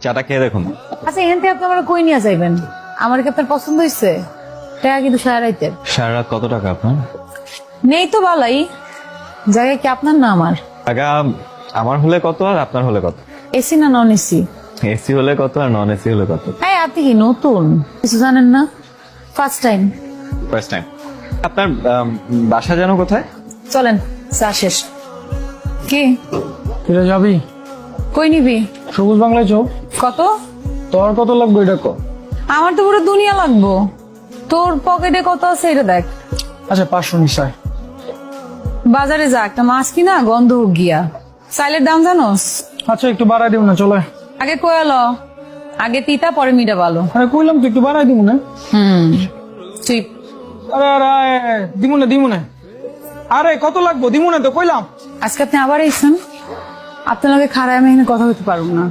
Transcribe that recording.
চাটা খেয়ে দেখুন। আচ্ছা এখান থেকে আপনি আমার কই নিয়ে যাইবেন? আমার কি আপনার পছন্দ হয়েছে? টাকা কিন্তু সারা রাইতে সারা রাত কত টাকা আপনার? নেই তো বালাই। জায়গা কি আপনার না আমার? টাকা আমার হলে কত আর আপনার হলে কত? এসি না নন এসি? এসি হলে কত আর নন এসি হলে কত? হ্যাঁ আপনি কি নতুন কিছু জানেন না? First time. First time. আপনার বাসা যেন কোথায়? চলেন চা শেষ। কি তুই যাবি কই নিবি? সবুজ বাংলায় চোখ। কত? তোর কত লাগবে এটা কো? আমার তো পুরো দুনিয়া লাগবো। তোর পকেটে কত আছে এটা দেখ। আচ্ছা 500 নিশ্চয়। বাজারে যা একটা মাছ কিনা গন্ধ হোক গিয়া। চাইলের দাম জানোস? আচ্ছা একটু বাড়াই দিব না চলে। আগে কয়ালো, আগে তিতা পরে মিঠা ভালো। আরে কইলাম তো একটু বাড়াই দিব না। ঠিক। আরে আরে দিমু না আরে কত লাগবো দিমু না তো কইলাম। আজকে আপনি আবার এসেছেন, আপনার লগে খারাপ আমি এখানে কথা বলতে পারবো না।